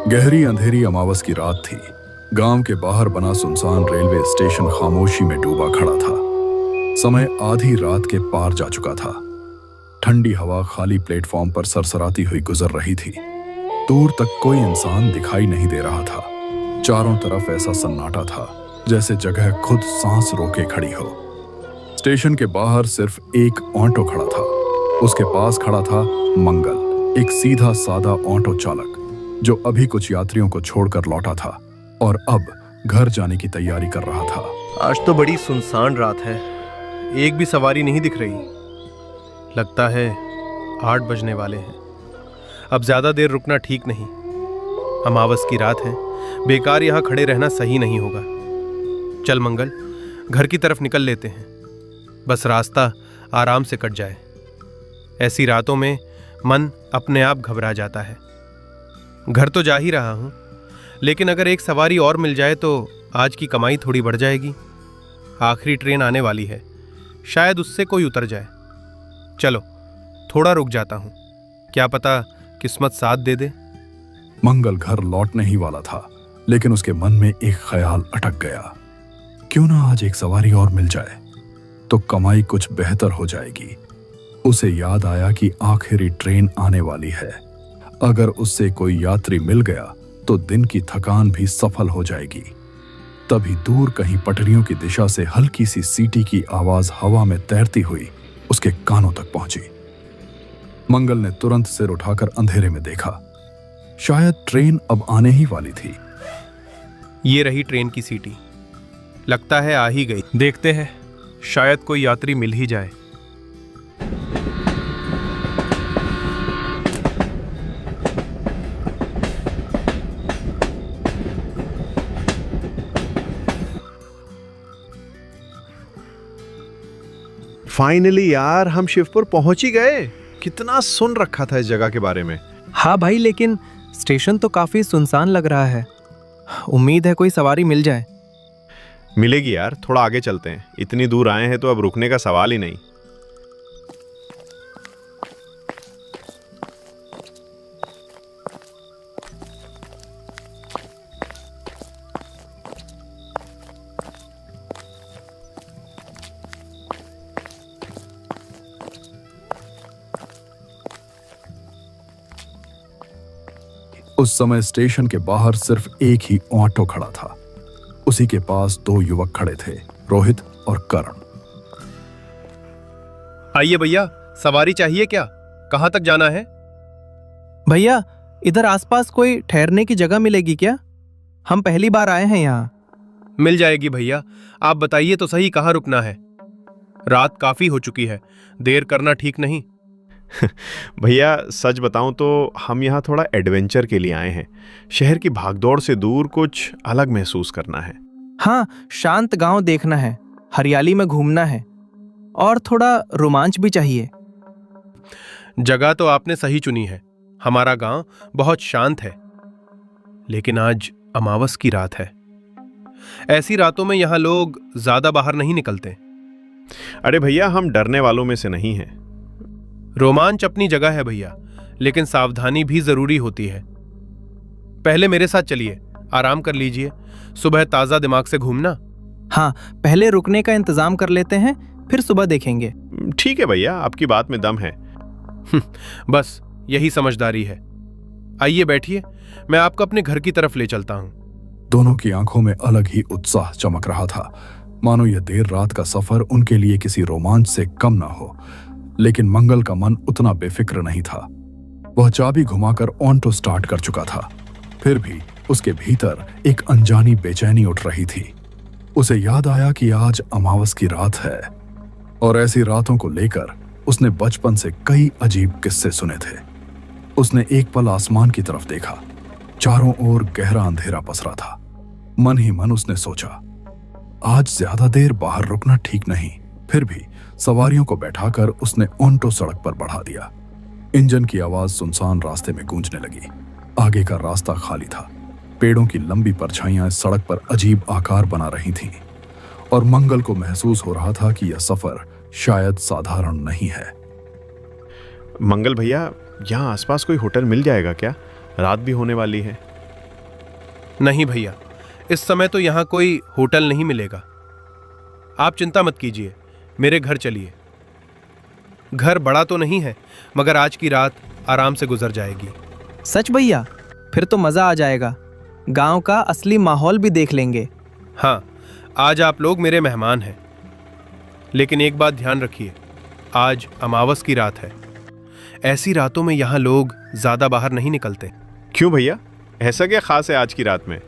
गहरी अंधेरी अमावस की रात थी। गांव के बाहर बना सुनसान रेलवे स्टेशन खामोशी में डूबा खड़ा था। समय आधी रात के पार जा चुका था। ठंडी हवा खाली प्लेटफॉर्म पर सरसराती हुई गुजर रही थी। दूर तक कोई इंसान दिखाई नहीं दे रहा था। चारों तरफ ऐसा सन्नाटा था जैसे जगह खुद सांस रोके खड़ी हो। स्टेशन के बाहर सिर्फ एक ऑटो खड़ा था। उसके पास खड़ा था मंगल, एक सीधा सादा ऑटो चालक जो अभी कुछ यात्रियों को छोड़कर लौटा था और अब घर जाने की तैयारी कर रहा था। आज तो बड़ी सुनसान रात है, एक भी सवारी नहीं दिख रही। लगता है 8 बजने वाले हैं। अब ज्यादा देर रुकना ठीक नहीं। अमावस की रात है, बेकार यहाँ खड़े रहना सही नहीं होगा। चल मंगल, घर की तरफ निकल लेते हैं। बस रास्ता आराम से कट जाए। ऐसी रातों में मन अपने आप घबरा जाता है। घर तो जा ही रहा हूं, लेकिन अगर एक सवारी और मिल जाए तो आज की कमाई थोड़ी बढ़ जाएगी। आखिरी ट्रेन आने वाली है, शायद उससे कोई उतर जाए। चलो थोड़ा रुक जाता हूं, क्या पता किस्मत साथ दे दे। मंगल घर लौटने ही वाला था, लेकिन उसके मन में एक ख्याल अटक गया। क्यों ना आज एक सवारी और मिल जाए तो कमाई कुछ बेहतर हो जाएगी। उसे याद आया कि आखिरी ट्रेन आने वाली है। अगर उससे कोई यात्री मिल गया तो दिन की थकान भी सफल हो जाएगी। तभी दूर कहीं पटरियों की दिशा से हल्की सी सीटी की आवाज हवा में तैरती हुई उसके कानों तक पहुंची। मंगल ने तुरंत सिर उठाकर अंधेरे में देखा। शायद ट्रेन अब आने ही वाली थी। ये रही ट्रेन की सीटी, लगता है आ ही गई। देखते हैं, शायद कोई यात्री मिल ही जाए। फाइनली यार, हम शिवपुर पहुंच ही गए। कितना सुन रखा था इस जगह के बारे में। हाँ भाई, लेकिन स्टेशन तो काफी सुनसान लग रहा है। उम्मीद है कोई सवारी मिल जाए। मिलेगी यार, थोड़ा आगे चलते हैं। इतनी दूर आए हैं तो अब रुकने का सवाल ही नहीं। उस समय स्टेशन के बाहर सिर्फ एक ही ऑटो खड़ा था। उसी के पास 2 युवक खड़े थे, रोहित और करण। आइए भैया, सवारी चाहिए क्या? कहां तक जाना है? भैया, इधर आसपास कोई ठहरने की जगह मिलेगी क्या? हम पहली बार आए हैं यहाँ। मिल जाएगी भैया, आप बताइए तो सही कहाँ रुकना है। रात काफी हो चुकी है, देर करना ठीक नहीं। भैया सच बताऊं तो हम यहाँ थोड़ा एडवेंचर के लिए आए हैं। शहर की भागदौड़ से दूर कुछ अलग महसूस करना है। हाँ, शांत गांव देखना है, हरियाली में घूमना है और थोड़ा रोमांच भी चाहिए। जगह तो आपने सही चुनी है। हमारा गांव बहुत शांत है, लेकिन आज अमावस की रात है। ऐसी रातों में यहाँ लोग ज्यादा बाहर नहीं निकलते। अरे भैया, हम डरने वालों में से नहीं हैं। रोमांच अपनी जगह है भैया, लेकिन सावधानी भी जरूरी होती है। पहले मेरे साथ चलिए, आराम कर लीजिए, सुबह ताजा दिमाग से घूमना। हाँ, पहले रुकने का इंतजाम कर लेते हैं, फिर सुबह देखेंगे। ठीक है भैया, आपकी बात में दम है। बस यही समझदारी है। आइए बैठिए, मैं आपको अपने घर की तरफ ले चलता हूं। दोनों की आंखों में अलग ही उत्साह चमक रहा था, मानो यह देर रात का सफर उनके लिए किसी रोमांच से कम ना हो। लेकिन मंगल का मन उतना बेफिक्र नहीं था। वह चाबी घुमाकर ऑटो स्टार्ट कर चुका था, फिर भी उसके भीतर एक अनजानी बेचैनी उठ रही थी। उसे याद आया कि आज अमावस की रात है और ऐसी रातों को लेकर उसने बचपन से कई अजीब किस्से सुने थे। उसने एक पल आसमान की तरफ देखा। चारों ओर गहरा अंधेरा पसरा था। मन ही मन उसने सोचा, आज ज्यादा देर बाहर रुकना ठीक नहीं। फिर भी सवारियों को बैठाकर उसने ऑटो सड़क पर बढ़ा दिया। इंजन की आवाज सुनसान रास्ते में गूंजने लगी। आगे का रास्ता खाली था। पेड़ों की लंबी परछाइयां सड़क पर अजीब आकार बना रही थीं और मंगल को महसूस हो रहा था कि यह सफर शायद साधारण नहीं है। मंगल भैया, यहाँ आसपास कोई होटल मिल जाएगा क्या? रात भी होने वाली है। नहीं भैया, इस समय तो यहाँ कोई होटल नहीं मिलेगा। आप चिंता मत कीजिए, मेरे घर चलिए। घर बड़ा तो नहीं है, मगर आज की रात आराम से गुजर जाएगी। सच भैया? फिर तो मजा आ जाएगा, गांव का असली माहौल भी देख लेंगे। हाँ, आज आप लोग मेरे मेहमान हैं, लेकिन एक बात ध्यान रखिए, आज अमावस की रात है। ऐसी रातों में यहाँ लोग ज्यादा बाहर नहीं निकलते। क्यों भैया, ऐसा क्या खास है आज की रात में?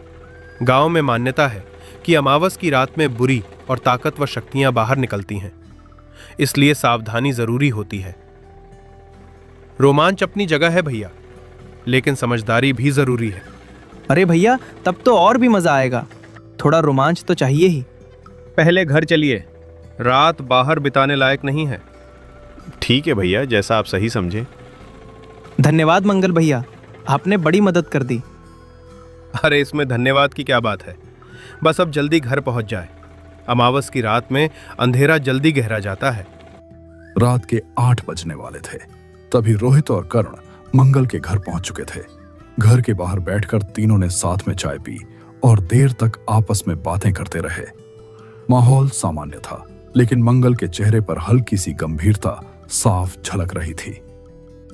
गांव में मान्यता है कि अमावस की रात में बुरी और ताकतवर शक्तियां बाहर निकलती हैं, इसलिए सावधानी जरूरी होती है। रोमांच अपनी जगह है भैया, लेकिन समझदारी भी जरूरी है। अरे भैया, तब तो और भी मजा आएगा। थोड़ा रोमांच तो चाहिए ही। पहले घर चलिए, रात बाहर बिताने लायक नहीं है। ठीक है भैया, जैसा आप सही समझें। धन्यवाद मंगल भैया, आपने बड़ी मदद कर दी। अरे इसमें धन्यवाद की क्या बात है, बस अब जल्दी घर पहुंच जाए। अमावस की रात में अंधेरा जल्दी गहरा जाता है। रात के 8 बजने वाले थे, तभी रोहित और कर्ण मंगल के घर पहुंच चुके थे। घर के बाहर बैठकर तीनों ने साथ में चाय पी और देर तक आपस में बातें करते रहे। माहौल सामान्य था, लेकिन मंगल के चेहरे पर हल्की सी गंभीरता साफ झलक रही थी।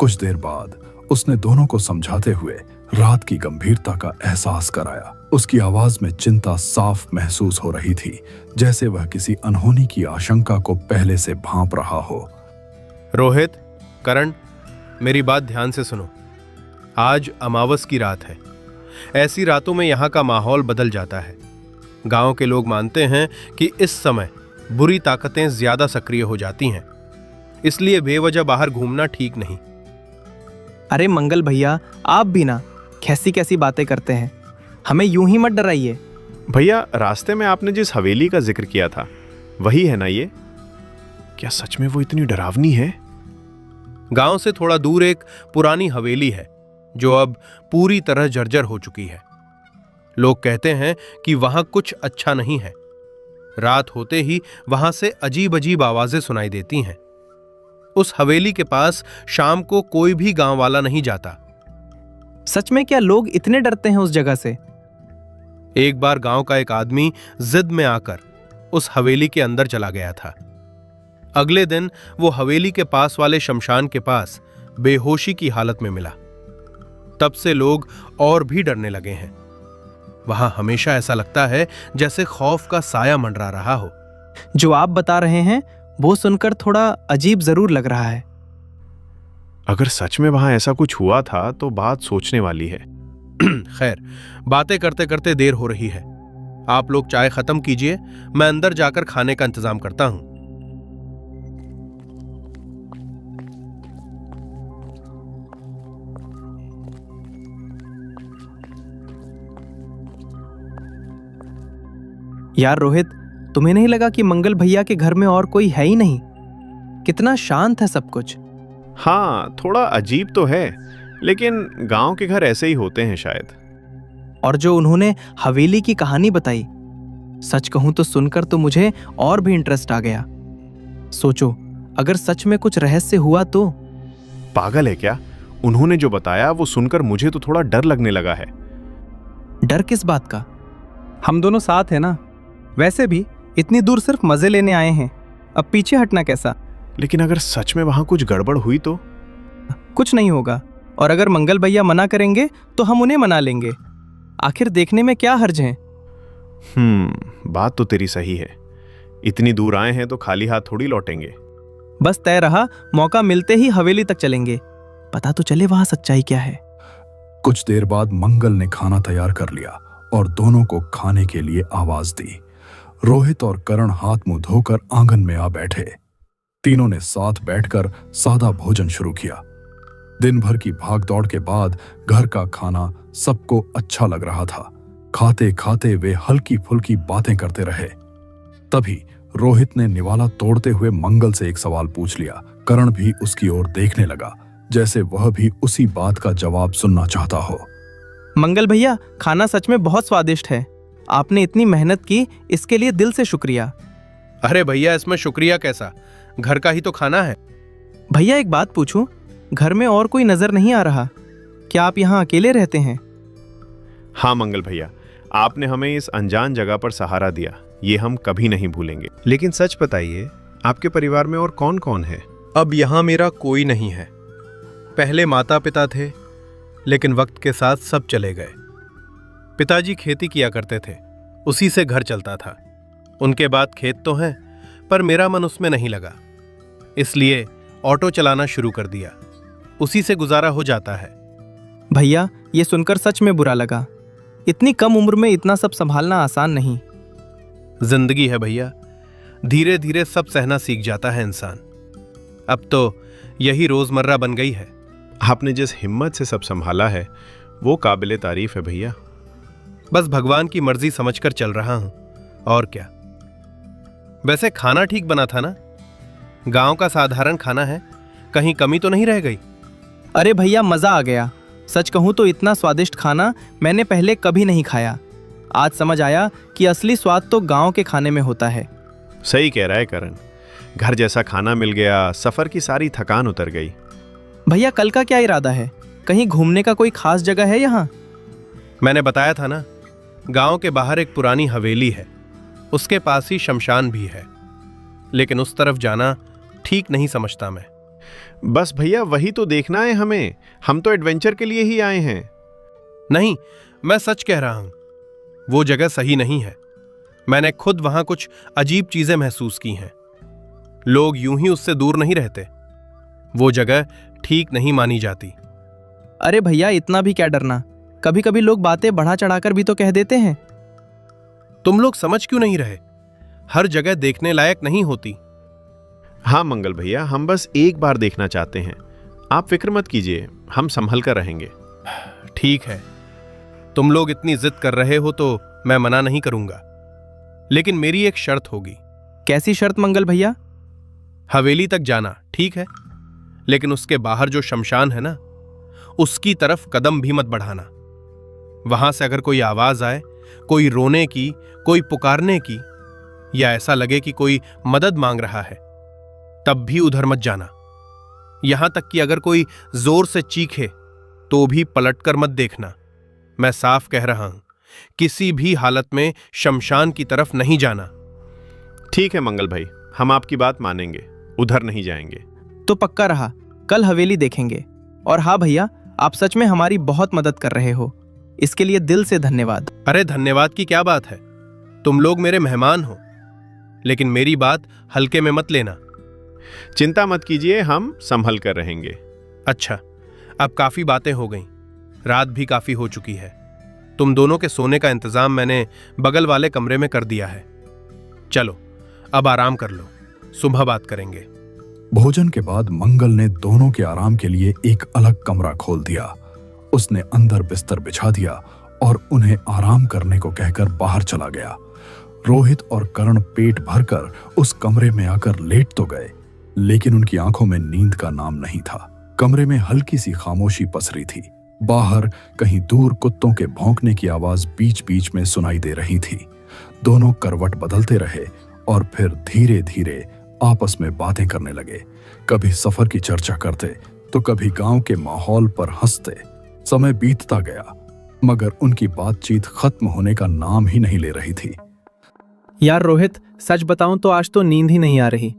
कुछ देर बाद उसने दोनों को समझाते हुए रात की गंभीरता का एहसास कराया। उसकी आवाज में चिंता साफ महसूस हो रही थी, जैसे वह किसी अनहोनी की आशंका को पहले से भांप रहा हो। रोहित, करण, मेरी बात ध्यान से सुनो। आज अमावस की रात है। ऐसी रातों में यहाँ का माहौल बदल जाता है। गांव के लोग मानते हैं कि इस समय बुरी ताकतें ज्यादा सक्रिय हो जाती हैं, इसलिए बेवजह बाहर घूमना ठीक नहीं। अरे मंगल भैया, आप भी ना कैसी कैसी बातें करते हैं, हमें यूं ही मत डराइए। भैया, रास्ते में आपने जिस हवेली का जिक्र किया था वही है ना ये? क्या सच में वो इतनी डरावनी है? गांव से थोड़ा दूर एक पुरानी हवेली है जो अब पूरी तरह जर्जर हो चुकी है। लोग कहते हैं कि वहां कुछ अच्छा नहीं है। रात होते ही वहां से अजीब अजीब आवाजें सुनाई देती हैं। उस हवेली के पास शाम को कोई भी गांव वाला नहीं जाता। सच में क्या लोग इतने डरते हैं उस जगह से? एक बार गांव का एक आदमी जिद में आकर उस हवेली के अंदर चला गया था। अगले दिन वो हवेली के पास वाले शमशान के पास बेहोशी की हालत में मिला। तब से लोग और भी डरने लगे हैं। वहां हमेशा ऐसा लगता है जैसे खौफ का साया मंडरा रहा हो। जो आप बता रहे हैं वो सुनकर थोड़ा अजीब जरूर लग रहा है। अगर सच में वहां ऐसा कुछ हुआ था तो बात सोचने वाली है। खैर, बातें करते करते देर हो रही है। आप लोग चाय खत्म कीजिए, मैं अंदर जाकर खाने का इंतजाम करता हूं। यार रोहित, तुम्हें नहीं लगा कि मंगल भैया के घर में और कोई है ही नहीं? कितना शांत है सब कुछ। हाँ, थोड़ा अजीब तो है, लेकिन गांव के घर ऐसे ही होते हैं शायद। और जो उन्होंने हवेली की कहानी बताई, सच कहूं तो सुनकर तो मुझे और भी इंटरेस्ट आ गया। सोचो, अगर सच में कुछ रहस्य हुआ तो। पागल है क्या? उन्होंने जो बताया वो सुनकर मुझे तो थोड़ा डर लगने लगा है। डर किस बात का? हम दोनों साथ हैं ना। वैसे भी इतनी दूर सिर्फ मजे लेने आए हैं, अब पीछे हटना कैसा? लेकिन अगर सच में वहां कुछ गड़बड़ हुई तो? कुछ नहीं होगा, और अगर मंगल भैया मना करेंगे तो हम उन्हें मना लेंगे। आखिर देखने में क्या हर्ज है? बात तो तेरी सही है। इतनी दूर आए हैं तो खाली हाथ थोड़ी लौटेंगे। बस तय रहा, मौका मिलते ही हवेली तक चलेंगे, पता तो चले वहां सच्चाई क्या है। कुछ देर बाद मंगल ने खाना तैयार कर लिया और दोनों को खाने के लिए आवाज दी। रोहित और करण हाथ मुंह धोकर आंगन में आ बैठे। तीनों ने साथ बैठकर सादा भोजन शुरू किया। दिन भर की भागदौड़ के बाद घर का खाना सबको अच्छा लग रहा था। खाते खाते वे हल्की फुल्की बातें करते रहे। तभी रोहित ने निवाला तोड़ते हुए मंगल से एक सवाल पूछ लिया। करण भी उसकी ओर देखने लगा, जैसे वह भी उसी बात का जवाब सुनना चाहता हो। मंगल भैया, खाना सच में बहुत स्वादिष्ट है। आपने इतनी मेहनत की, इसके लिए दिल से शुक्रिया। अरे भैया, इसमें शुक्रिया कैसा, घर का ही तो खाना है। भैया एक बात पूछूं, घर में और कोई नजर नहीं आ रहा? क्या आप यहाँ अकेले रहते हैं? हाँ मंगल भैया, आपने हमें इस अनजान जगह पर सहारा दिया, ये हम कभी नहीं भूलेंगे। लेकिन सच बताइए, आपके परिवार में और कौन कौन है? अब यहाँ मेरा कोई नहीं है। पहले माता पिता थे, लेकिन वक्त के साथ सब चले गए। पिताजी खेती किया करते थे, उसी से घर चलता था। उनके बाद खेत तो हैं, पर मेरा मन उसमें नहीं लगा, इसलिए ऑटो चलाना शुरू कर दिया। उसी से गुजारा हो जाता है। भैया, ये सुनकर सच में बुरा लगा। इतनी कम उम्र में इतना सब संभालना आसान नहीं। जिंदगी है भैया, धीरे धीरे सब सहना सीख जाता है इंसान। अब तो यही रोजमर्रा बन गई है। आपने जिस हिम्मत से सब संभाला है वो काबिले तारीफ है भैया। बस भगवान की मर्जी समझकर चल रहा हूं, और क्या। वैसे खाना ठीक बना था ना? गांव का साधारण खाना है, कहीं कमी तो नहीं रह गई? अरे भैया, मजा आ गया। सच कहूँ तो इतना स्वादिष्ट खाना मैंने पहले कभी नहीं खाया। आज समझ आया कि असली स्वाद तो गांव के खाने में होता है। सही कह रहा है करण, घर जैसा खाना मिल गया, सफर की सारी थकान उतर गई। भैया, कल का क्या इरादा है? कहीं घूमने का कोई खास जगह है यहाँ? मैंने बताया था ना, गांव के बाहर एक पुरानी हवेली है, उसके पास ही शमशान भी है, लेकिन उस तरफ जाना ठीक नहीं समझता मैं। बस भैया, वही तो देखना है हमें। हम तो एडवेंचर के लिए ही आए हैं। नहीं, मैं सच कह रहा हूं, वो जगह सही नहीं है। मैंने खुद वहां कुछ अजीब चीजें महसूस की हैं। लोग यूं ही उससे दूर नहीं रहते। वो जगह ठीक नहीं मानी जाती। अरे भैया, इतना भी क्या डरना? कभी कभी लोग बातें बढ़ा चढ़ाकर भी तो कह देते हैं। तुम लोग समझ क्यों नहीं रहे? हर जगह देखने लायक नहीं होती। हाँ मंगल भैया, हम बस एक बार देखना चाहते हैं। आप फिक्र मत कीजिए, हम संभल कर रहेंगे। ठीक है, तुम लोग इतनी जिद कर रहे हो तो मैं मना नहीं करूंगा, लेकिन मेरी एक शर्त होगी। कैसी शर्त मंगल भैया? हवेली तक जाना ठीक है, लेकिन उसके बाहर जो शमशान है ना, उसकी तरफ कदम भी मत बढ़ाना। वहां से अगर कोई आवाज आए, कोई रोने की, कोई पुकारने की, या ऐसा लगे कि कोई मदद मांग रहा है, तब भी उधर मत जाना। यहां तक कि अगर कोई जोर से चीखे तो भी पलटकर मत देखना। मैं साफ कह रहा हूं, किसी भी हालत में शमशान की तरफ नहीं जाना। ठीक है मंगल भाई, हम आपकी बात मानेंगे, उधर नहीं जाएंगे। तो पक्का रहा, कल हवेली देखेंगे। और हाँ भैया, आप सच में हमारी बहुत मदद कर रहे हो, इसके लिए दिल से धन्यवाद। अरे धन्यवाद की क्या बात है, तुम लोग मेरे मेहमान हो, लेकिन मेरी बात हल्के में मत लेना। चिंता मत कीजिए, हम संभल कर रहेंगे। अच्छा, अब काफी बातें हो गईं, रात भी काफी हो चुकी है। तुम दोनों के सोने का इंतजाम मैंने बगल वाले कमरे में कर दिया है। चलो अब आराम कर लो, सुबह बात करेंगे। भोजन के बाद मंगल ने दोनों के आराम के लिए एक अलग कमरा खोल दिया। उसने अंदर बिस्तर बिछा दिया और उन्हें आराम करने को कहकर बाहर चला गया। रोहित और करण पेट भरकर उस कमरे में आकर लेट तो गए, लेकिन उनकी आंखों में नींद का नाम नहीं था। कमरे में हल्की सी खामोशी पसरी थी। बाहर कहीं दूर कुत्तों के भौंकने की आवाज बीच बीच में सुनाई दे रही थी। दोनों करवट बदलते रहे और फिर धीरे धीरे आपस में बातें करने लगे। कभी सफर की चर्चा करते तो कभी गांव के माहौल पर हंसते। समय बीतता गया, मगर उनकी बातचीत खत्म होने का नाम ही नहीं ले रही थी। यार रोहित, सच बताऊं तो आज तो नींद ही नहीं आ रही।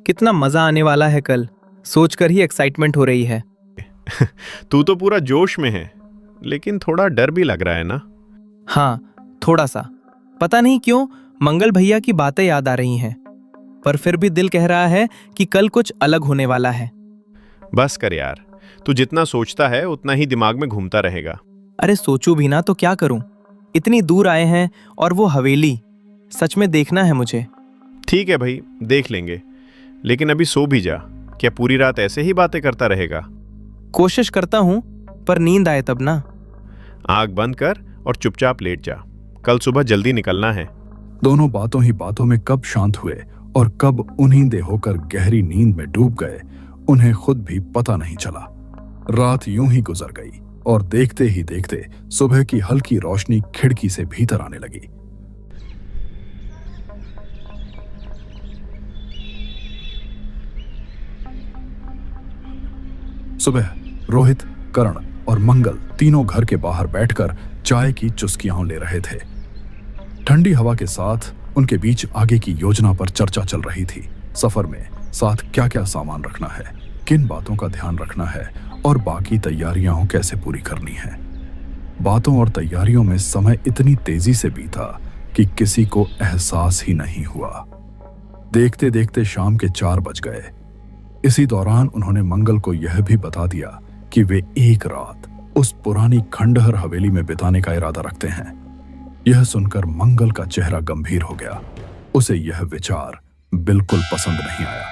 कितना मजा आने वाला है कल, सोचकर ही एक्साइटमेंट हो रही है। तू तो पूरा जोश में है, लेकिन थोड़ा डर भी लग रहा है ना? हाँ, थोड़ा सा। पता नहीं क्यों मंगल भैया की बातें याद आ रही हैं, पर फिर भी दिल कह रहा है कि कल कुछ अलग होने वाला है। बस कर यार, तू जितना सोचता है उतना ही दिमाग में घूमता रहेगा। अरे सोचूं भी ना तो क्या करूं? इतनी दूर आए हैं और वो हवेली सच में देखना है मुझे। ठीक है भाई, देख लेंगे, लेकिन अभी सो भी जा। क्या पूरी रात ऐसे ही बातें करता रहेगा? कोशिश करता हूं, पर नींद आए तब ना। आंख बंद कर और चुपचाप लेट जा, कल सुबह जल्दी निकलना है। दोनों बातों ही बातों में कब शांत हुए और कब उन्नींदे होकर गहरी नींद में डूब गए, उन्हें खुद भी पता नहीं चला। रात यूं ही गुजर गई और देखते ही देखते सुबह की हल्की रोशनी खिड़की से भीतर आने लगी। सुबह रोहित, करण और मंगल तीनों घर के बाहर बैठकर चाय की चुस्कियां ले रहे थे। ठंडी हवा के साथ उनके बीच आगे की योजना पर चर्चा चल रही थी। सफर में साथ क्या क्या सामान रखना है, किन बातों का ध्यान रखना है और बाकी तैयारियां कैसे पूरी करनी है। बातों और तैयारियों में समय इतनी तेजी से बीता कि किसी को एहसास ही नहीं हुआ। देखते देखते शाम के 4 बज गए। इसी दौरान उन्होंने मंगल को यह भी बता दिया कि वे एक रात उस पुरानी खंडहर हवेली में बिताने का इरादा रखते हैं। यह सुनकर मंगल का चेहरा गंभीर हो गया। उसे यह विचार बिल्कुल पसंद नहीं आया।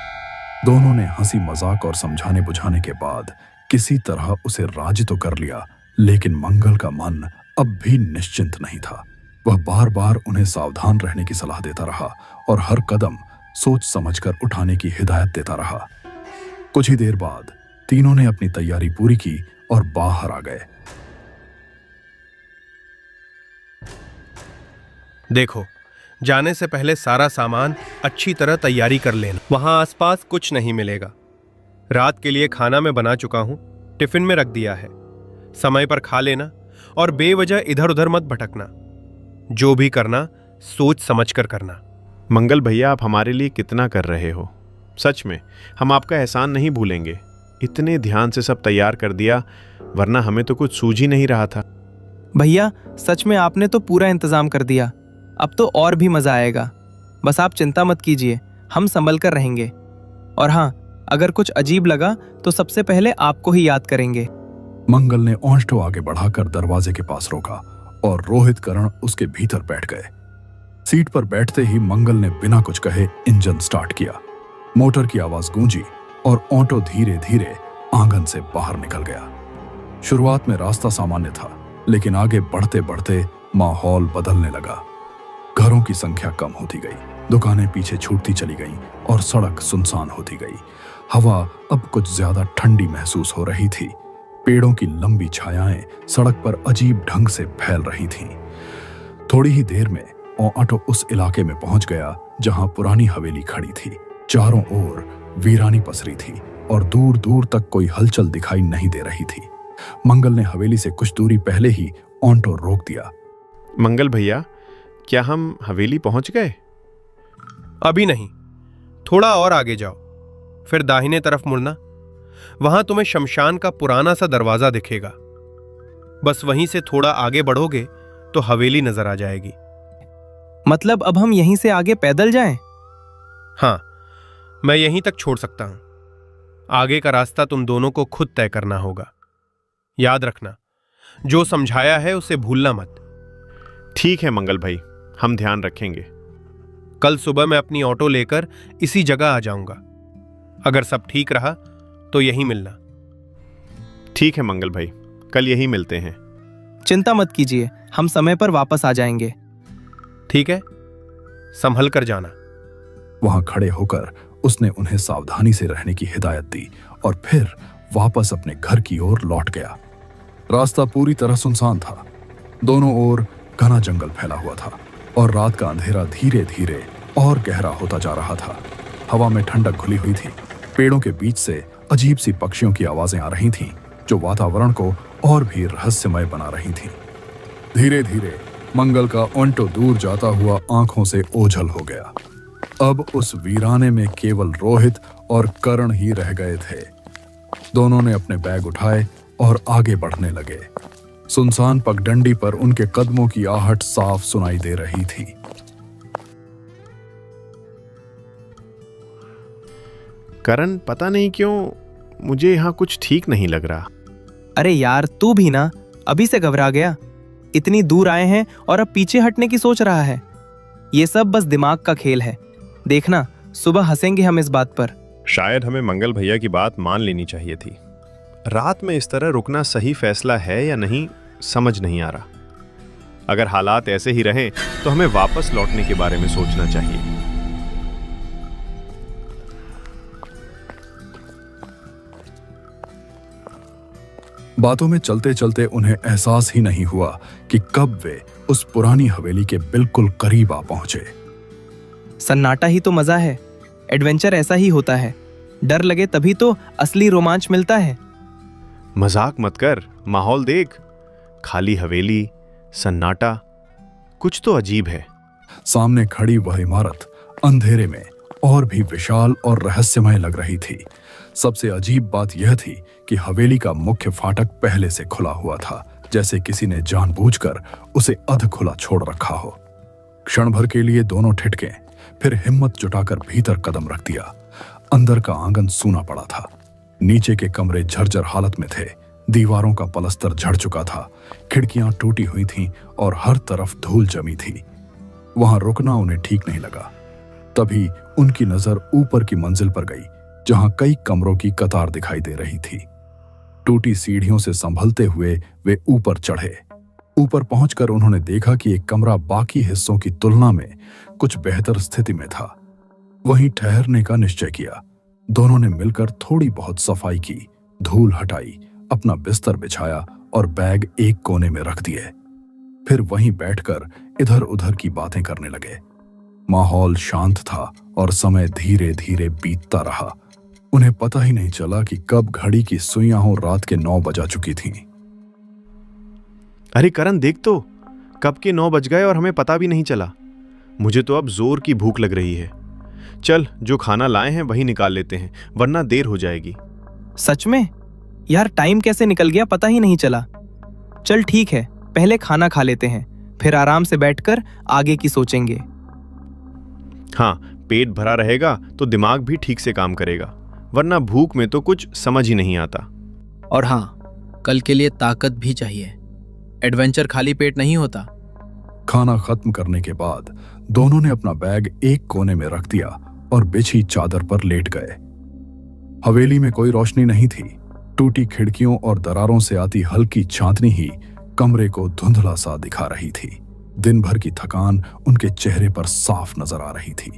दोनों ने हंसी मजाक और समझाने बुझाने के बाद किसी तरह उसे राजी तो कर लिया, लेकिन मंगल का मन अब भी निश्चिंत नहीं था। वह बार बार उन्हें सावधान रहने की सलाह देता रहा और हर कदम सोच समझकर उठाने की हिदायत देता रहा। कुछ ही देर बाद तीनों ने अपनी तैयारी पूरी की और बाहर आ गए। देखो, जाने से पहले सारा सामान अच्छी तरह तैयारी कर लेना। वहां आसपास कुछ नहीं मिलेगा। रात के लिए खाना मैं बना चुका हूं, टिफिन में रख दिया है। समय पर खा लेना और बेवजह इधर उधर मत भटकना। जो भी करना सोच समझकर करना। मंगल भैया, आप हमारे लिए कितना कर रहे हो। सच में हम आपका एहसान नहीं भूलेंगे। इतने ध्यान से सब तैयार कर दिया, वरना हमें तो कुछ सूझ ही नहीं रहा था। भैया सच में आपने तो पूरा इंतजाम कर दिया। अब तो और भी मजा आएगा। बस आप चिंता मत कीजिए, हम संभल कर रहेंगे। और हाँ, अगर कुछ अजीब लगा तो सबसे पहले आपको ही याद करेंगे। मंगल ने ओंष्ठो आगे बढ़ाकर दरवाजे के पास रोका और रोहित करण उसके भीतर बैठ गए। सीट पर बैठते ही मंगल ने बिना कुछ कहे इंजन स्टार्ट किया। मोटर की आवाज गूंजी और ऑटो धीरे धीरे आंगन से बाहर निकल गया। शुरुआत में रास्ता सामान्य था, लेकिन आगे बढ़ते बढ़ते माहौल बदलने लगा। घरों की संख्या कम होती गई, दुकानें पीछे छूटती चली गईं और सड़क सुनसान होती गई। हवा अब कुछ ज्यादा ठंडी महसूस हो रही थी। पेड़ों की लंबी छायाएं सड़क पर अजीब ढंग से फैल रही थीं। थोड़ी ही देर में ऑटो उस इलाके में पहुंच गया जहां पुरानी हवेली खड़ी थी। चारों ओर वीरानी पसरी थी और दूर दूर तक कोई हलचल दिखाई नहीं दे रही थी। मंगल ने हवेली से कुछ दूरी पहले ही ऑटो रोक दिया। मंगल भैया, क्या हम हवेली पहुंच गए? अभी नहीं, थोड़ा और आगे जाओ, फिर दाहिने तरफ मुड़ना। वहां तुम्हें शमशान का पुराना सा दरवाजा दिखेगा। बस वहीं से थोड़ा आगे बढ़ोगे तो हवेली नजर आ जाएगी। मतलब अब हम यहीं से आगे पैदल जाएं? हाँ, मैं यहीं तक छोड़ सकता हूं। आगे का रास्ता तुम दोनों को खुद तय करना होगा। याद रखना, जो समझाया है उसे भूलना मत। ठीक है मंगल भाई, हम ध्यान रखेंगे। कल सुबह मैं अपनी ऑटो लेकर इसी जगह आ जाऊंगा। अगर सब ठीक रहा तो यहीं मिलना। ठीक है मंगल भाई, कल यहीं मिलते हैं। चिंता मत कीजिए, हम समय पर वापस आ जाएंगे। ठीक है, संभल कर जाना। वहां खड़े होकर उसने उन्हें सावधानी से रहने की हिदायत दी और फिर वापस अपने घर की ओर लौट गया। रास्ता पूरी तरह सुनसान था। दोनों ओर घना जंगल फैला हुआ था और रात का अंधेरा धीरे धीरे और गहरा होता जा रहा था। हवा में ठंडक घुली हुई थी। पेड़ों के बीच से अजीब सी पक्षियों की आवाजें आ रही थीं, जो वातावरण को और भी रहस्यमय बना रही थीं। धीरे धीरे मंगल का ऑटो दूर जाता हुआ आंखों से ओझल हो गया। अब उस वीराने में केवल रोहित और करण ही रह गए थे। दोनों ने अपने बैग उठाए और आगे बढ़ने लगे। सुनसान पगडंडी पर उनके कदमों की आहट साफ सुनाई दे रही थी। करण, पता नहीं क्यों मुझे यहाँ कुछ ठीक नहीं लग रहा। अरे यार, तू भी ना अभी से घबरा गया। इतनी दूर आए हैं और अब पीछे हटने की सोच रहा है। ये सब बस दिमाग का खेल है। देखना, सुबह हंसेंगे हम इस बात पर। शायद हमें मंगल भैया की बात मान लेनी चाहिए थी। रात में इस तरह रुकना सही फैसला है या नहीं, समझ नहीं आ रहा। अगर हालात ऐसे ही रहें तो हमें वापस लौटने के बारे में सोचना चाहिए। बातों में चलते चलते उन्हें एहसास ही नहीं हुआ कि कब वे उस पुरानी हवेली के बिल्कुल करीब आ पहुंचे। सन्नाटा ही तो मजा है। एडवेंचर ऐसा ही होता है। डर लगे तभी तो असली रोमांच मिलता है। मजाक मत कर, माहौल देख। खाली हवेली, सन्नाटा, कुछ तो अजीब है। सामने खड़ी वह इमारत अंधेरे में और भी विशाल और रहस्यमय लग रही थी। सबसे अजीब बात यह थी कि हवेली का मुख्य फाटक पहले से खुला हुआ था, जैसे किसी ने जानबूझकर उसे अध खुला छोड़ रखा हो। क्षण भर के लिए दोनों ठिठके, फिर हिम्मत जुटाकर भीतर कदम रख दिया। अंदर का आंगन सूना पड़ा था। नीचे के कमरे झरझर हालत में थे। दीवारों का पलस्तर झड़ चुका था, खिड़कियां टूटी हुई थीं और हर तरफ धूल जमी थी। वहां रुकना उन्हें ठीक नहीं लगा। तभी उनकी नजर ऊपर की मंजिल पर गई, जहां कई कमरों की कतार दिखाई दे रही थी। टूटी सीढ़ियों से संभलते हुए वे ऊपर चढ़े। ऊपर पहुंचकर उन्होंने देखा कि एक कमरा बाकी हिस्सों की तुलना में कुछ बेहतर स्थिति में था। वहीं ठहरने का निश्चय किया। दोनों ने मिलकर थोड़ी बहुत सफाई की, धूल हटाई, अपना बिस्तर बिछाया और बैग एक कोने में रख दिए। फिर वहीं बैठकर इधर उधर की बातें करने लगे। माहौल शांत था और समय धीरे धीरे बीतता रहा। उन्हें पता ही नहीं चला कि कब घड़ी की सुइयां रात के 9 बजा चुकी थीं। अरे करण, देख तो, कब के 9 बज गए और हमें पता भी नहीं चला। मुझे तो अब जोर की भूख लग रही है। चल, जो खाना लाए हैं वही निकाल लेते हैं, वरना देर हो जाएगी। सच में यार, टाइम कैसे निकल गया पता ही नहीं चला। चल ठीक है, पहले खाना खा लेते हैं, फिर आराम से बैठकर आगे की सोचेंगे। हाँ, पेट भरा रहेगा तो दिमाग भी ठीक से काम करेगा, वरना भूख में तो कुछ समझ ही नहीं आता। और हाँ, कल के लिए ताकत भी चाहिए। एडवेंचर खाली पेट नहीं होता। खाना खत्म करने के बाद दोनों ने अपना बैग एक कोने में रख दिया और बिछी चादर पर लेट गए। हवेली में कोई रोशनी नहीं थी। टूटी खिड़कियों और दरारों से आती हल्की चांदनी ही कमरे को धुंधला सा दिखा रही थी। दिन भर की थकान उनके चेहरे पर साफ नजर आ रही थी।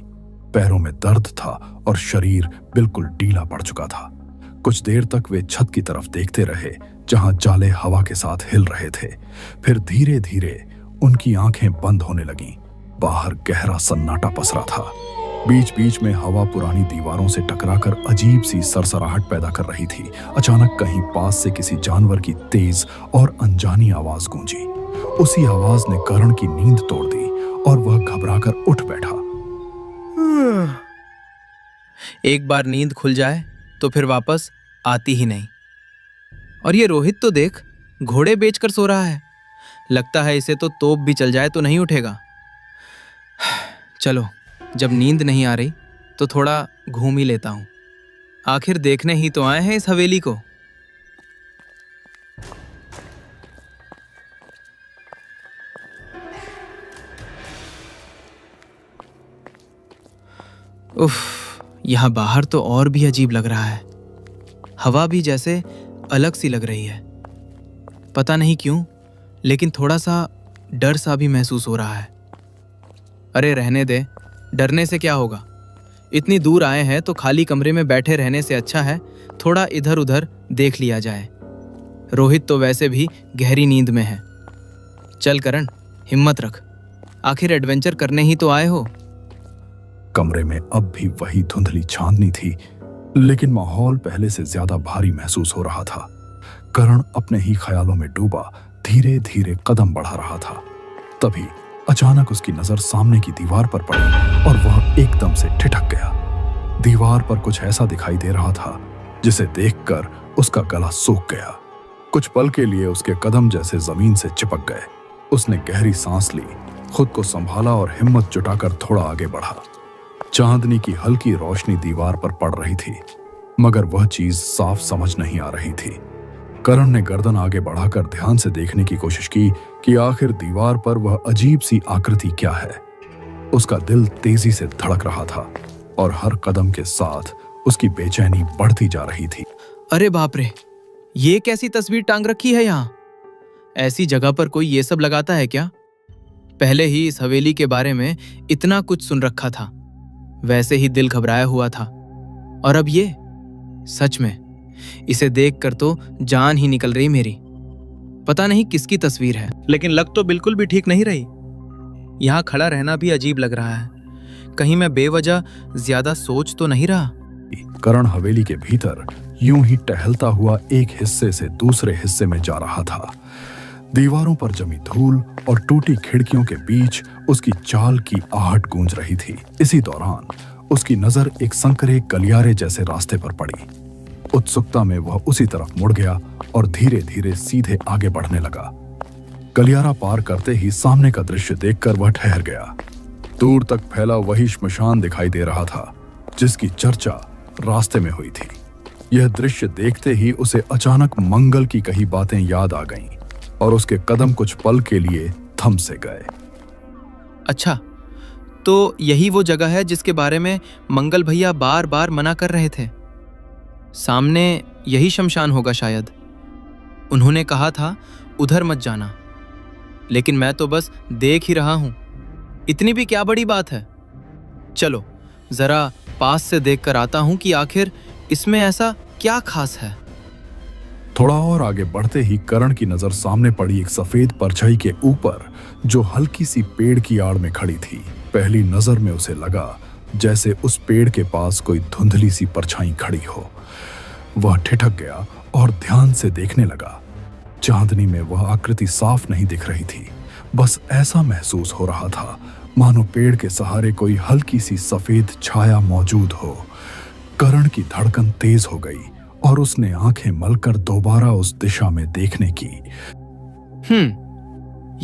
पैरों में दर्द था और शरीर बिल्कुल ढीला पड़ चुका था। कुछ देर तक वे छत की तरफ देखते रहे, जहां जाले हवा के साथ हिल रहे थे। फिर धीरे धीरे उनकी आंखें बंद होने लगीं। बाहर गहरा सन्नाटा पसरा था। बीच बीच में हवा पुरानी दीवारों से टकराकर अजीब सी सरसराहट पैदा कर रही थी। अचानक कहीं पास से किसी जानवर की तेज और अनजानी आवाज गूंजी। उसी आवाज ने करण की नींद तोड़ दी और वह घबराकर उठ बैठा। एक बार नींद खुल जाए तो फिर वापस आती ही नहीं। और ये रोहित तो देख, घोड़े बेचकर सो रहा है। लगता है इसे तो तोप भी चल जाए तो नहीं उठेगा। चलो, जब नींद नहीं आ रही तो थोड़ा घूम ही लेता हूं। आखिर देखने ही तो आए हैं इस हवेली को। उफ, यहां बाहर तो और भी अजीब लग रहा है। हवा भी जैसे अलग सी लग रही है। पता नहीं क्यों, लेकिन थोड़ा सा डर सा भी महसूस हो रहा है। अरे रहने दे, डरने से क्या होगा। इतनी दूर आए हैं तो खाली कमरे में बैठे रहने से अच्छा है थोड़ा इधर उधर देख लिया जाए। रोहित तो वैसे भी गहरी नींद में है। चल करण, हिम्मत रख, आखिर एडवेंचर करने ही तो आए हो। कमरे में अब भी वही धुंधली चांदनी थी, लेकिन माहौल पहले से ज्यादा भारी महसूस हो रहा था। करण अपने ही ख्यालों में डूबा धीरे धीरे कदम बढ़ा रहा था। तभी अचानक उसकी नजर सामने की दीवार पर पड़ी और वह एकदम से ठिठक गया। दीवार पर कुछ ऐसा दिखाई दे रहा था जिसे देखकर उसका गला सूख गया। कुछ पल के लिए उसके कदम जैसे जमीन से चिपक गए। उसने गहरी सांस ली, खुद को संभाला और हिम्मत जुटाकर थोड़ा आगे बढ़ा। चांदनी की हल्की रोशनी दीवार पर पड़ रही थी, मगर वह चीज साफ समझ नहीं आ रही थी। करण ने गर्दन आगे बढ़ाकर ध्यान से देखने की कोशिश की कि आखिर दीवार पर वह अजीब सी आकृति क्या है। उसका दिल तेजी से धड़क रहा था और हर कदम के साथ उसकी बेचैनी बढ़ती जा रही थी। अरे बाप रे, ये कैसी तस्वीर टांग रखी है यहाँ? ऐसी जगह पर कोई ये सब लगाता है क्या? पहले ही इस हवेली के बारे में इतना कुछ सुन रखा था, वैसे ही दिल घबराया हुआ था। और अब ये, सच में इसे देखकर तो जान ही निकल रही मेरी। पता नहीं किसकी तस्वीर है, लेकिन लग तो बिल्कुल भी ठीक नहीं रही। यहाँ खड़ा रहना भी अजीब लग रहा है। कहीं मैं बेवजह ज्यादा सोच तो नहीं रहा। करण हवेली के भीतर यूं ही टहलता हुआ एक हिस्से से दूसरे हिस्से में जा रहा था। दीवारों पर जमी धूल और टूटी खिड़कियों के बीच उसकी चाल की आहट गूंज रही थी। इसी दौरान उसकी नजर एक संकरे गलियारे जैसे रास्ते पर पड़ी। उत्सुकता में वह उसी तरफ मुड़ गया और धीरे धीरे सीधे आगे बढ़ने लगा। गलियारा पार करते ही सामने का दृश्य देखकर वह ठहर गया। दूर तक फैला वही श्मशान दिखाई दे रहा था जिसकी चर्चा रास्ते में हुई थी। यह दृश्य देखते ही उसे अचानक मंगल की कही बातें याद आ गईं और उसके कदम कुछ पल के लिए थम से गए। अच्छा, तो यही वो जगह है जिसके बारे में मंगल भैया बार बार मना कर रहे थे। सामने यही शमशान होगा शायद। उन्होंने कहा था उधर मत जाना, लेकिन मैं तो बस देख ही रहा हूं। इतनी भी क्या बड़ी बात है। चलो जरा पास से देख कर आता हूं कि आखिर इसमें ऐसा क्या खास है। थोड़ा और आगे बढ़ते ही करण की नजर सामने पड़ी एक सफेद परछाई के ऊपर जो हल्की सी पेड़ की आड़ में खड़ी थी। पहली नजर में उसे लगा जैसे उस पेड़ के पास कोई धुंधली सी परछाई खड़ी हो। वह ठिठक गया और ध्यान से देखने लगा। चांदनी में वह आकृति साफ नहीं दिख रही थी, बस ऐसा महसूस हो रहा था मानो पेड़ के सहारे कोई हल्की सी सफेद छाया मौजूद हो। करण की धड़कन तेज हो गई और उसने आंखें मलकर दोबारा उस दिशा में देखने की।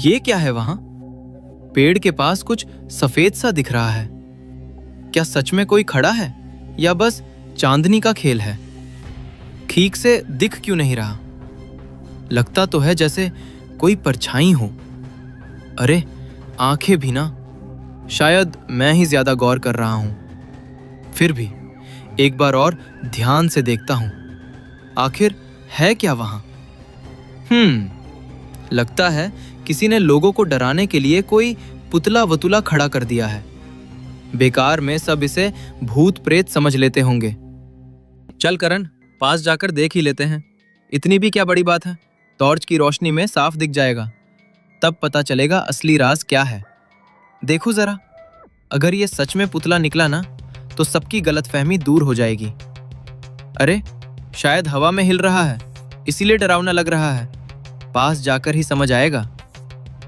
ये क्या है वहां? पेड़ के पास कुछ सफेद सा दिख रहा है। क्या सच में कोई खड़ा है या बस चांदनी का खेल है? ठीक से दिख क्यों नहीं रहा? लगता तो है जैसे कोई परछाई हो। अरे आंखें भी ना। शायद मैं ही ज्यादा गौर कर रहा हूं। फिर भी एक बार और ध्यान से देखता हूं। आखिर है क्या वहां? लगता है किसी ने लोगों को डराने के लिए कोई पुतला वतुला खड़ा कर दिया है। बेकार में सब इसे भूत प्रेत समझ लेते होंगे। चल करण, पास जाकर देख ही लेते हैं। इतनी भी क्या बड़ी बात है। टॉर्च की रोशनी में साफ दिख जाएगा, तब पता चलेगा असली राज क्या है। देखो जरा, अगर ये सच में पुतला निकला ना तो सबकी गलतफहमी दूर हो जाएगी। अरे शायद हवा में हिल रहा है, इसीलिए डरावना लग रहा है। पास जाकर ही समझ आएगा।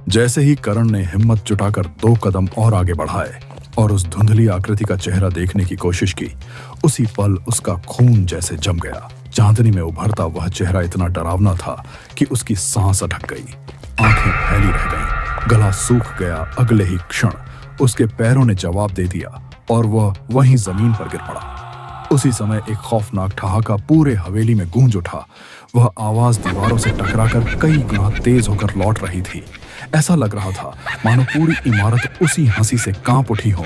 जैसे ही करण ने हिम्मत जुटाकर 2 कदम और आगे बढ़ाए और उस धुंधली आकृति का चेहरा देखने की कोशिश की, उसी पल उसका खून जैसे जम गया। चांदनी में उभरता वह चेहरा इतना डरावना था कि उसकी सांस अटक गई, आंखें फैली रह गईं, गला सूख गया। अगले ही क्षण उसके पैरों ने जवाब दे दिया और वह वहीं जमीन पर गिर पड़ा। उसी समय एक खौफनाक ठहाका पूरे हवेली में गूंज उठा। वह आवाज दीवारों से टकराकर कई गुना तेज होकर लौट रही थी। ऐसा लग रहा था मानो पूरी इमारत उसी हंसी से कांप उठी हो।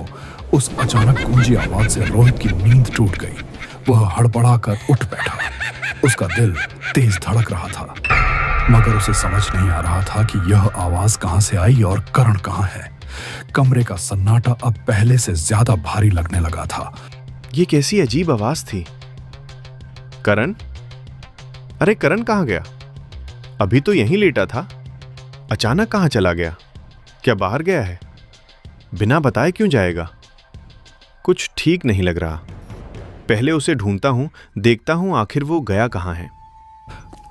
उस अचानक गूंजी आवाज से रोहित की नींद टूट गई। वह हड़बड़ाकर उठ बैठा। उसका दिल तेज धड़क रहा था, मगर उसे समझ नहीं आ रहा था कि यह आवाज कहां से आई और करण कहां है। कमरे का सन्नाटा अब पहले से ज्यादा भारी लगने लगा था। ये कैसी अजीब आवाज थी? करण? अरे करण कहाँ गया? अभी तो यहीं लेटा था, अचानक कहाँ चला गया? क्या बाहर गया है? बिना बताए क्यों जाएगा? कुछ ठीक नहीं लग रहा। पहले उसे ढूंढता हूं, देखता हूं आखिर वो गया कहाँ है।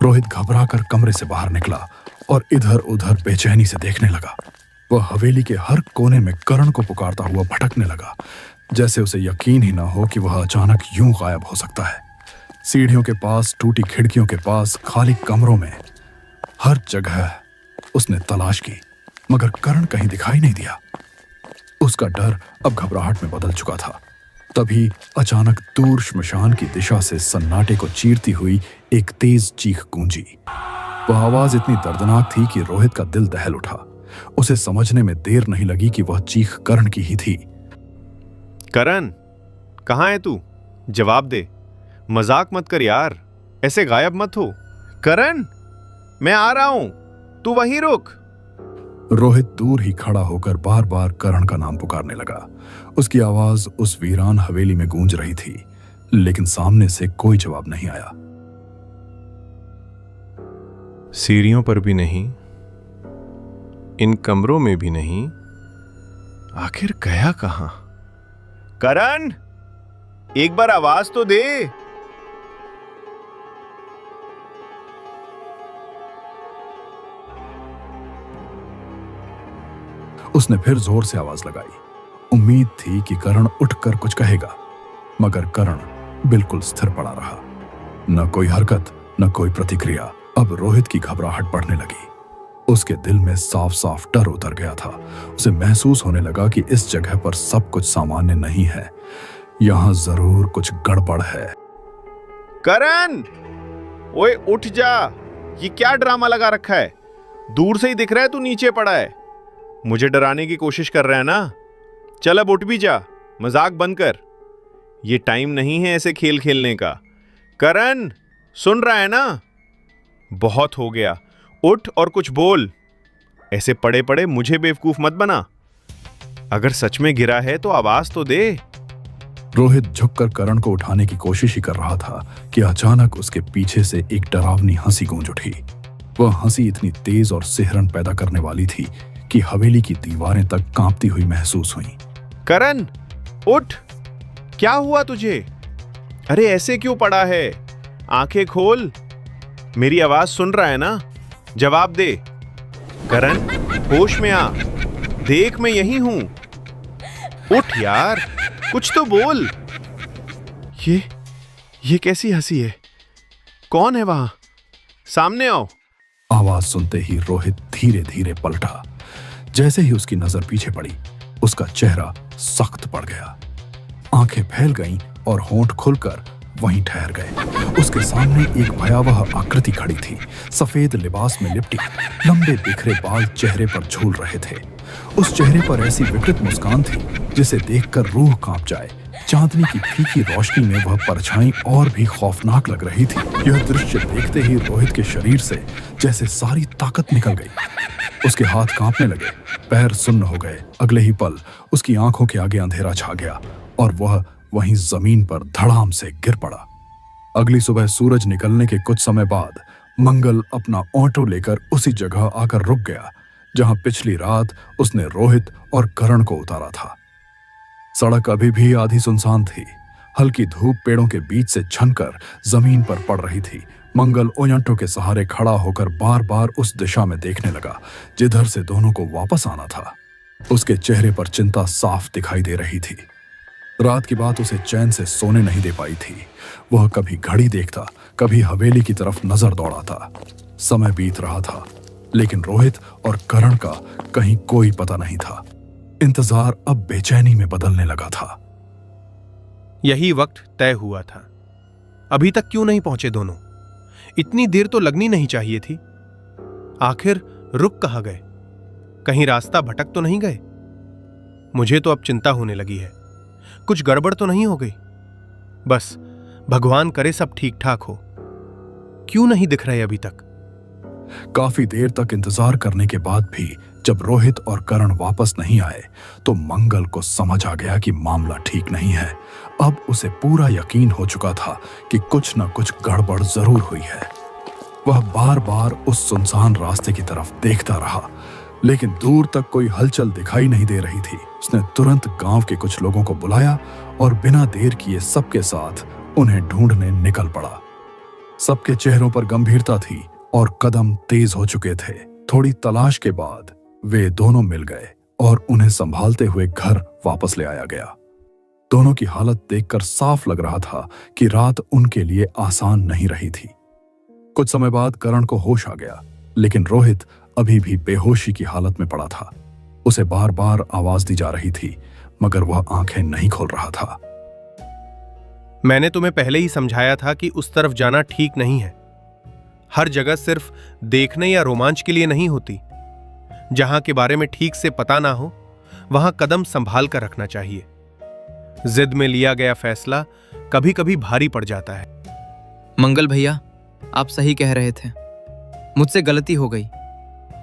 रोहित घबराकर कमरे से बाहर निकला और इधर उधर बेचैनी से देखने लगा। वह हवेली के हर कोने में करण को पुकारता हुआ भटकने लगा, जैसे उसे यकीन ही ना हो कि वह अचानक यूं गायब हो सकता है। सीढ़ियों के पास, टूटी खिड़कियों के पास, खाली कमरों में, हर जगह उसने तलाश की, मगर करण कहीं दिखाई नहीं दिया। उसका डर अब घबराहट में बदल चुका था। तभी अचानक दूर श्मशान की दिशा से सन्नाटे को चीरती हुई एक तेज चीख गूंजी। वह आवाज इतनी दर्दनाक थी कि रोहित का दिल दहल उठा। उसे समझने में देर नहीं लगी कि वह चीख करण की ही थी। करण, कहाँ है तू? जवाब दे। मजाक मत कर यार, ऐसे गायब मत हो। करण, मैं आ रहा हूं, तू वहीं रुक। रोहित दूर ही खड़ा होकर बार बार करण का नाम पुकारने लगा। उसकी आवाज उस वीरान हवेली में गूंज रही थी, लेकिन सामने से कोई जवाब नहीं आया। सीढ़ियों पर भी नहीं, इन कमरों में भी नहीं। आखिर गया कहां? करण, एक बार आवाज तो दे। उसने फिर जोर से आवाज लगाई। उम्मीद थी कि करण उठकर कुछ कहेगा, मगर करण बिल्कुल स्थिर पड़ा रहा। न कोई हरकत, न कोई प्रतिक्रिया। अब रोहित की घबराहट बढ़ने लगी। उसके दिल में साफ साफ डर उतर गया था। उसे महसूस होने लगा कि इस जगह पर सब कुछ सामान्य नहीं है, यहां जरूर कुछ गड़बड़ है। करण, ओए उठ जा, ये क्या ड्रामा लगा रखा है? दूर से ही दिख रहा है तू नीचे पड़ा है। मुझे डराने की कोशिश कर रहा है ना? चल अब उठ भी जा, मजाक बंद कर। ये टाइम नहीं है ऐसे खेल खेलने का। करण, सुन रहा है ना? बहुत हो गया, उठ और कुछ बोल। ऐसे पड़े पड़े मुझे बेवकूफ मत बना। अगर सच में गिरा है तो आवाज तो दे। रोहित झुककर करण को उठाने की कोशिश ही कर रहा था कि अचानक उसके पीछे से एक डरावनी हंसी गूंज उठी। वह हंसी इतनी तेज और सिहरन पैदा करने वाली थी कि हवेली की दीवारें तक कांपती हुई महसूस हुई। करण, उठ, क्या हुआ तुझे? अरे ऐसे क्यों पड़ा है? आंखें खोल, मेरी आवाज सुन रहा है ना? जवाब दे। करण, होश में आ, देख मैं यही हूं। उठ यार, कुछ तो बोल। ये कैसी हंसी है? कौन है वहां? सामने आओ। आवाज सुनते ही रोहित धीरे धीरे पलटा। जैसे ही उसकी नजर पीछे पड़ी, उसका चेहरा सख्त पड़ गया। आंखें फैल गईं और होंठ खुलकर वहीं ठहर गए। उसके सामने एक भयावह आकृति खड़ी थी। सफेद लिबास में लिपटी, लंबे बिखरे बाल चेहरे पर झूल रहे थे। उस चेहरे पर ऐसी विकृत मुस्कान थी जिसे देखकर रूह कांप जाए। चांदनी की फीकी रोशनी में वह परछाई और भी खौफनाक लग रही थी। यह दृश्य देखते ही रोहित के शरीर से जैसे सारी ताकत निकल गई। उसके हाथ कांपने लगे, पैर सुन्न हो गए। अगले ही पल उसकी आंखों के आगे अंधेरा छा गया और वह वहीं जमीन पर धड़ाम से गिर पड़ा। अगली सुबह सूरज निकलने के कुछ समय बाद मंगल अपना ऑटो लेकर उसी जगह आकर रुक गया जहां पिछली रात उसने रोहित और करण को उतारा था। सड़क अभी भी आधी सुनसान थी। हल्की धूप पेड़ों के बीच से छनकर जमीन पर पड़ रही थी। मंगल ओयंटो के सहारे खड़ा होकर बार बार उस दिशा में देखने लगा जिधर से दोनों को वापस आना था। उसके चेहरे पर चिंता साफ दिखाई दे रही थी। रात की बात उसे चैन से सोने नहीं दे पाई थी। वह कभी घड़ी देखता, कभी हवेली की तरफ नजर दौड़ाता। समय बीत रहा था, लेकिन रोहित और करण का कहीं कोई पता नहीं था। इंतजार अब बेचैनी में बदलने लगा था। यही वक्त तय हुआ था। अभी तक क्यों नहीं पहुंचे दोनों? इतनी देर तो लगनी नहीं चाहिए थी। आखिर रुक कहां गए? कहीं रास्ता भटक तो नहीं गए? मुझे तो अब चिंता होने लगी है। कुछ गड़बड़ तो नहीं हो गई? बस भगवान करे सब ठीक ठाक हो। क्यों नहीं दिख रहे अभी तक? काफी देर तक इंतजार करने के बाद भी जब रोहित और करण वापस नहीं आए तो मंगल को समझ आ गया कि मामला ठीक नहीं है। अब उसे पूरा यकीन हो चुका था कि कुछ न कुछ गड़बड़ जरूर हुई है। वह बार बार उस सुनसान रास्ते की तरफ देखता रहा, लेकिन दूर तक कोई हलचल दिखाई नहीं दे रही थी। उसने तुरंत गांव के कुछ लोगों को बुलाया और बिना देर किए सबके साथ उन्हें ढूंढने निकल पड़ा। सबके चेहरों पर गंभीरता थी और कदम तेज हो चुके थे। थोड़ी तलाश के बाद वे दोनों मिल गए और उन्हें संभालते हुए घर वापस ले आया गया। दोनों की हालत देखकर साफ लग रहा था कि रात उनके लिए आसान नहीं रही थी। कुछ समय बाद करण को होश आ गया, लेकिन रोहित अभी भी बेहोशी की हालत में पड़ा था। उसे बार बार आवाज दी जा रही थी, मगर वह आंखें नहीं खोल रहा था। मैंने तुम्हें पहले ही समझाया था कि उस तरफ जाना ठीक नहीं है। हर जगह सिर्फ देखने या रोमांच के लिए नहीं होती। जहां के बारे में ठीक से पता ना हो, वहां कदम संभाल कर रखना चाहिए। जिद में लिया गया फैसला कभी कभी भारी पड़ जाता है। मंगल भैया, आप सही कह रहे थे। मुझसे गलती हो गई।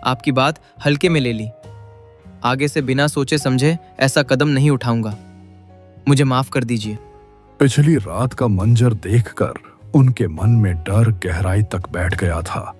आपकी बात हल्के में ले ली। आगे से बिना सोचे समझे ऐसा कदम नहीं उठाऊंगा। मुझे माफ कर दीजिए। पिछली रात का मंजर देखकर उनके मन में डर गहराई तक बैठ गया था।